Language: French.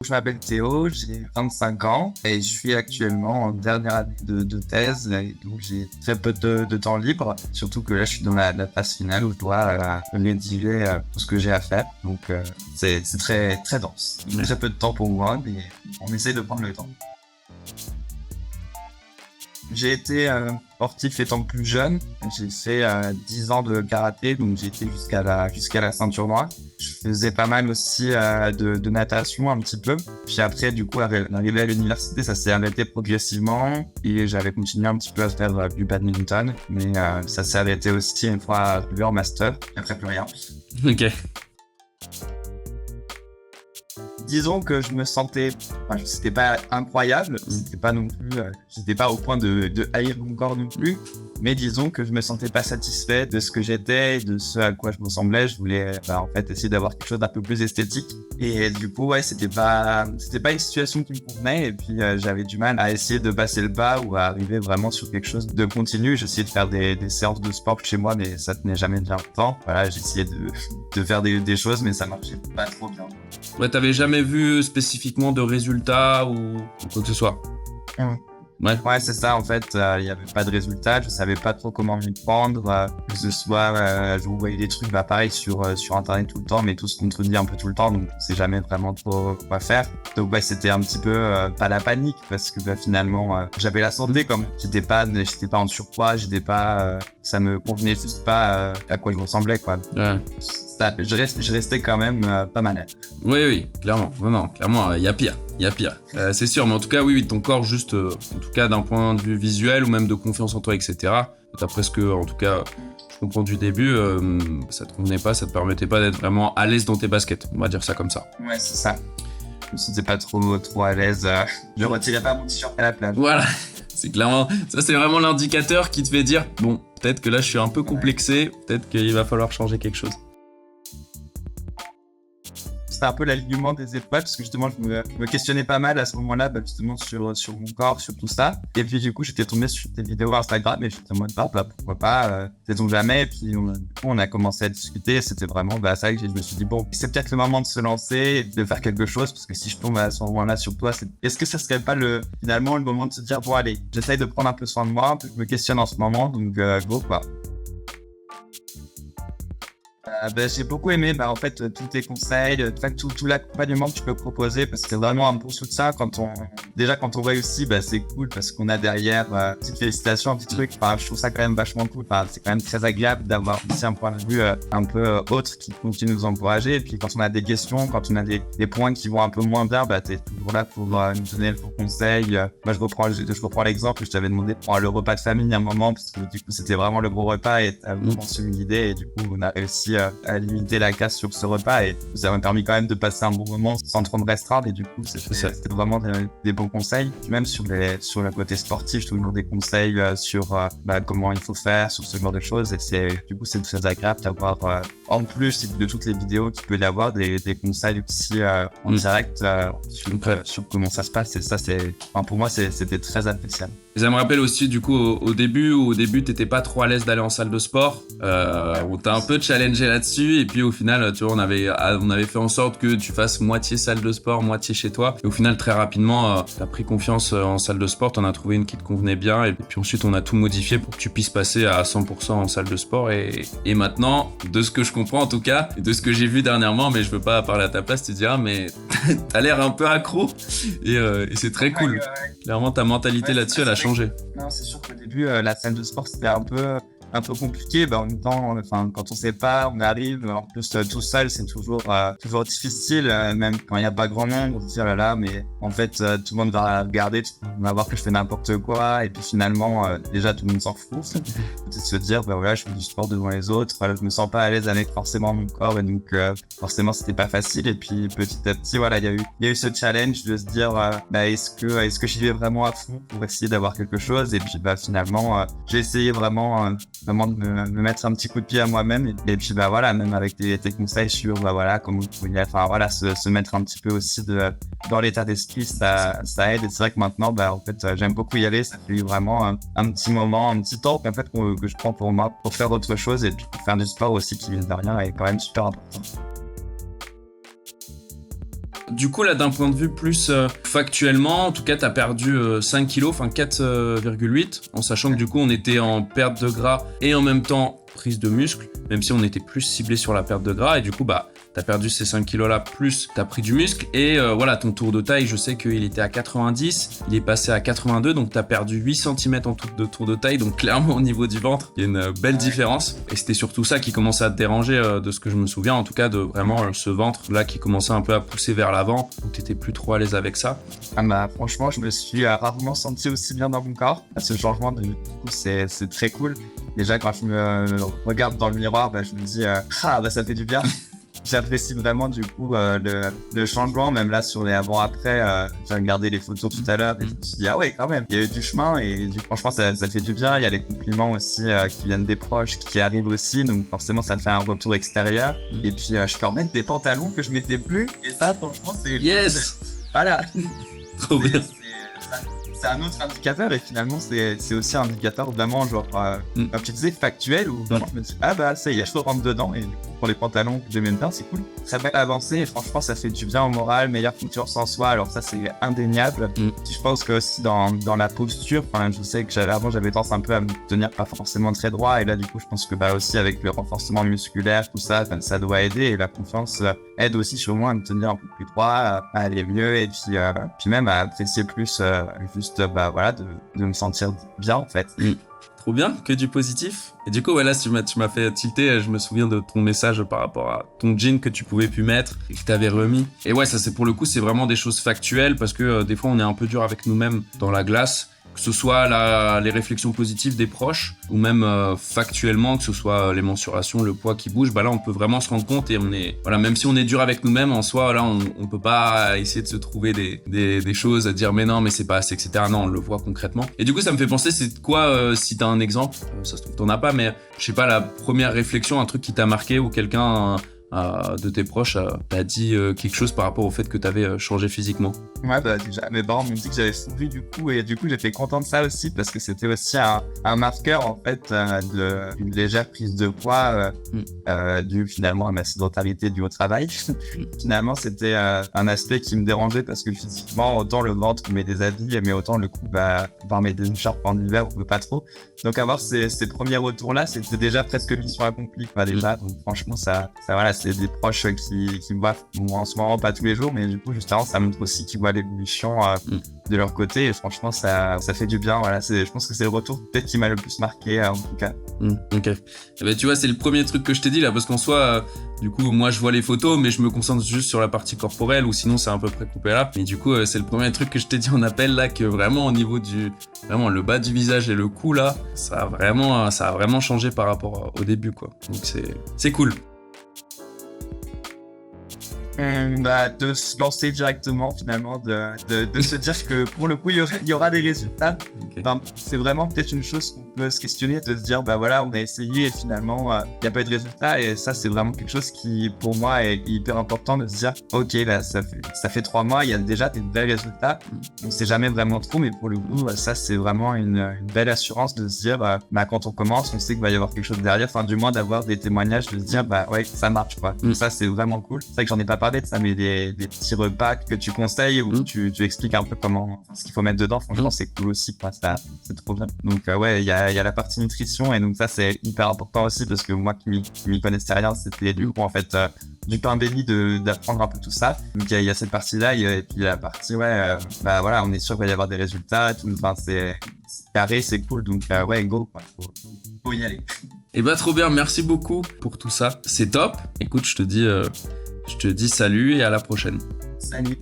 Je m'appelle Théo, j'ai 25 ans et je suis actuellement en dernière année de thèse, et donc j'ai très peu de temps libre, surtout que là je suis dans la phase finale où je dois rédiger tout ce que j'ai à faire, donc c'est très très dense. Très peu de temps pour moi, mais on essaie de prendre le temps. J'ai été sportif étant plus jeune. J'ai fait 10 ans de karaté, donc j'ai été jusqu'à la ceinture noire. Je faisais pas mal aussi de natation un petit peu. Puis après, du coup, arrivé à l'université, ça s'est arrêté progressivement et j'avais continué un petit peu à faire du badminton, mais ça s'est arrêté aussi une fois arrivé en master. Et après, plus rien. Ok. Disons que je me sentais, c'était pas incroyable, c'était pas non plus, j'étais pas au point de haïr mon corps non plus, mais disons que je me sentais pas satisfait de ce que j'étais et de ce à quoi je me ressemblais. Je voulais, en fait, essayer d'avoir quelque chose d'un peu plus esthétique. Et du coup, ouais, c'était pas une situation qui me convenait. Et puis, j'avais du mal à essayer de passer le pas ou à arriver vraiment sur quelque chose de continu. J'essayais de faire des séances de sport chez moi, mais ça tenait jamais bien longtemps. Voilà, j'essayais de faire des choses, mais ça marchait pas trop bien. Ouais, t'avais jamais vu spécifiquement de résultats ou quoi que ce soit. Ouais, c'est ça, en fait, il y avait pas de résultat, je savais pas trop comment m'y prendre, que ce soit, je voyais des trucs, pareil, sur Internet tout le temps, mais tout se contredit un peu tout le temps, donc on sait jamais vraiment trop quoi faire. Donc ouais, c'était un petit peu, pas la panique, parce que finalement, j'avais la santé quand même. J'étais pas en surpoids, ça me convenait juste pas à quoi je ressemblais, quoi. Ouais. Je restais quand même pas malade. Oui, clairement. Non, clairement, il y a pire. C'est sûr, mais en tout cas, oui, ton corps, juste, en tout cas, d'un point de vue visuel ou même de confiance en toi, etc. D'après ce que, en tout cas, je comprends du début, ça te convenait pas, ça te permettait pas d'être vraiment à l'aise dans tes baskets. On va dire ça comme ça. Ouais, c'est ça. Je me sentais pas trop à l'aise. Je retirais pas mon t-shirt à la plage. Voilà. C'est clairement, ça c'est vraiment l'indicateur qui te fait dire, bon, peut-être que là, je suis un peu complexé, peut-être qu'il va falloir changer quelque chose. C'était un peu l'alignement des étoiles parce que justement je me questionnais pas mal à ce moment-là, justement sur mon corps, sur tout ça. Et puis du coup j'étais tombé sur tes vidéos Instagram et j'étais en mode pourquoi pas, sait-on jamais. Et puis on a commencé à discuter. C'était vraiment ça que je me suis dit bon, c'est peut-être le moment de se lancer et de faire quelque chose, parce que si je tombe à ce moment-là sur toi, est-ce que ça serait pas finalement le moment de se dire bon allez, j'essaye de prendre un peu soin de moi, je me questionne en ce moment, donc go quoi. J'ai beaucoup aimé en fait tous tes conseils, tout l'accompagnement que tu peux proposer, parce que c'est vraiment un bon soutien quand on voit aussi, c'est cool parce qu'on a derrière petite félicitation, un petit truc. Je trouve ça quand même vachement cool. C'est quand même très agréable d'avoir aussi un point de vue un peu autre qui continue de nous encourager. Et puis quand on a des questions, quand on a des points qui vont un peu moins bien, t'es toujours là pour nous donner le bon conseil. Moi je reprends l'exemple, je t'avais demandé de prendre le repas de famille à un moment, parce que du coup c'était vraiment le gros repas et t'as vraiment suivi l'idée, et du coup on a réussi à limiter la casse sur ce repas, et ça m'a permis quand même de passer un bon moment sans trop me restreindre, et du coup c'était vraiment des bons conseils. Même sur le côté sportif, je trouve toujours des conseils sur comment il faut faire, sur ce genre de choses, et c'est très agréable d'avoir en plus de toutes les vidéos qu'il peut y avoir des conseils aussi en direct sur comment ça se passe, et ça pour moi c'était très appréciable. Ça me rappelle aussi du coup au début t'étais pas trop à l'aise d'aller en salle de sport, on t'a un peu challengé là-dessus, et puis au final tu vois on avait fait en sorte que tu fasses moitié salle de sport, moitié chez toi, et au final très rapidement t'as pris confiance en salle de sport, t'en as trouvé une qui te convenait bien, et puis ensuite on a tout modifié pour que tu puisses passer à 100% en salle de sport, et maintenant de ce que je comprends en tout cas, et de ce que j'ai vu dernièrement, mais je veux pas parler à ta place, tu te diras mais t'as l'air un peu accro, et c'est très cool. Clairement ta mentalité là-dessus elle a changé. Non, c'est sûr qu'au début, la salle de sport, c'était un peu compliqué. En même temps, quand on sait pas, on arrive. En plus, tout seul, c'est toujours difficile. Même quand il n'y a pas grand monde, on se dit, oh là là, mais en fait, tout le monde va regarder, tout le monde va voir que je fais n'importe quoi. Et puis finalement, déjà, tout le monde s'en fout. Peut-être se dire, voilà, je fais du sport devant les autres. Je me sens pas à l'aise avec forcément mon corps. Et donc, forcément, c'était pas facile. Et puis, petit à petit, voilà, il y a eu ce challenge de se dire, est-ce que j'y vais vraiment à fond pour essayer d'avoir quelque chose? Et puis, finalement, j'ai essayé vraiment de me mettre un petit coup de pied à moi-même, et puis voilà, même avec tes conseils sur comment se mettre un petit peu aussi dans l'état d'esprit, ça aide. Et c'est vrai que maintenant en fait j'aime beaucoup y aller. Ça fait vraiment un petit moment, un petit temps en fait que je prends pour moi pour faire autre chose, et puis pour faire du sport aussi qui, mine de rien, est quand même super important. du coup, là, d'un point de vue plus factuellement, en tout cas, t'as perdu 5 kilos, enfin 4,8, en sachant que du coup, on était en perte de gras et en même temps prise de muscle, même si on était plus ciblé sur la perte de gras. Et du coup, bah, t'as perdu ces 5 kilos là, plus t'as pris du muscle. Et voilà, ton tour de taille, je sais qu'il était à 90, il est passé à 82, donc t'as perdu 8 cm en tout de tour de taille. Donc clairement, au niveau du ventre, il y a une belle différence. Et c'était surtout ça qui commençait à te déranger, de ce que je me souviens, en tout cas, de vraiment ce ventre là qui commençait un peu à pousser vers l'avant, où t'étais plus trop à l'aise avec ça. Ah bah, franchement, je me suis rarement senti aussi bien dans mon corps. Ce changement, du coup, c'est très cool. Déjà, quand je me regarde dans le miroir, bah, je me dis ça fait du bien. J'apprécie vraiment du coup le changement, même là sur les avant-après. J'ai regardé les photos tout à l'heure et je me suis dit, ah ouais, quand même, il y a eu du chemin et franchement, ça fait du bien. Il y a les compliments aussi qui viennent des proches qui arrivent aussi, donc forcément, ça te fait un retour extérieur. Et puis, je peux remettre des pantalons que je mettais plus et ça, franchement, c'est... Yes. Voilà. Trop bien. C'est un autre indicateur et finalement c'est aussi un indicateur vraiment genre comme tu disais factuel où vraiment je me dis ça y est, je rentre dedans et du coup pour les pantalons que j'aime bien c'est cool, très bien avancé et franchement ça fait du bien au moral, meilleure confiance en soi, alors ça c'est indéniable. Je pense que aussi dans la posture, je sais que avant j'avais tendance un peu à me tenir pas forcément très droit et là du coup je pense que aussi avec le renforcement musculaire tout ça, ça doit aider et la confiance aide aussi sur moi à me tenir un peu plus droit, à aller mieux et puis même à apprécier plus juste de me sentir bien en fait. Trop bien, que du positif. Et du coup, voilà, tu m'as fait tilter. Je me souviens de ton message par rapport à ton jean que tu pouvais plus mettre et que t'avais remis. Et ouais, ça c'est pour le coup, c'est vraiment des choses factuelles parce que des fois, on est un peu dur avec nous-mêmes dans la glace. Que ce soit les réflexions positives des proches ou même factuellement, que ce soit les mensurations, le poids qui bouge, là on peut vraiment se rendre compte et même si on est dur avec nous-mêmes en soi, là on peut pas essayer de se trouver des choses à dire mais non mais c'est pas assez, etc. Non, on le voit concrètement. Et du coup ça me fait penser, c'est quoi si t'as un exemple, ça se trouve t'en as pas, mais je sais pas, la première réflexion, un truc qui t'a marqué ou quelqu'un de tes proches t'a dit quelque chose par rapport au fait que t'avais changé physiquement? Ouais, déjà, mes parents m'ont dit que j'avais fondu du coup j'étais content de ça aussi parce que c'était aussi un marqueur en fait d'une légère prise de poids due finalement à ma sédentarité due au travail. Finalement, c'était un aspect qui me dérangeait parce que physiquement, autant le ventre met des habits, mais autant le cou, par mes écharpes en hiver, on peut pas trop. Donc avoir ces premiers retours-là, c'était déjà presque mission accomplie, déjà. Donc franchement, ça voilà, c'est des proches qui me voient en ce moment pas tous les jours, mais du coup justement ça montre aussi qu'ils voient l'évolution de leur côté et franchement ça fait du bien. Voilà, je pense que c'est le retour peut-être qui m'a le plus marqué en tout cas. Ok. Et ben tu vois, c'est le premier truc que je t'ai dit là, parce qu'en soi du coup moi je vois les photos mais je me concentre juste sur la partie corporelle ou sinon c'est à peu près coupé là. Et du coup c'est le premier truc que je t'ai dit en appel là, que vraiment au niveau vraiment le bas du visage et le cou là, ça a vraiment changé par rapport au début quoi. Donc c'est cool. De se lancer directement finalement, de se dire que pour le coup il y aura des résultats. Okay. C'est vraiment peut-être une chose qu'on peut se questionner, de se dire on a essayé et finalement il n'y a pas eu de résultat, et ça c'est vraiment quelque chose qui pour moi est hyper important, de se dire ok là ça fait 3 mois, il y a déjà des belles résultats, on sait jamais vraiment trop, mais pour le coup ça c'est vraiment une belle assurance de se dire quand on commence on sait qu'il va y avoir quelque chose derrière, du moins d'avoir des témoignages, de se dire ouais ça marche quoi. Donc ça c'est vraiment cool. C'est vrai que j'en ai pas parlé de ça, mais des petits repas que tu conseilles où tu expliques un peu ce qu'il faut mettre dedans, franchement c'est cool aussi quoi, ça c'est trop bien. Donc il y a la partie nutrition, et donc ça c'est hyper important aussi parce que moi qui m'y connaissais rien, c'était du coup en fait du pain béni d'apprendre un peu tout ça. Donc il y a cette partie là et puis la partie on est sûr qu'il va y avoir des résultats, c'est carré, c'est cool, donc go quoi, faut y aller. Et trop bien, merci beaucoup pour tout ça, c'est top. Écoute, je te dis salut et à la prochaine. Salut.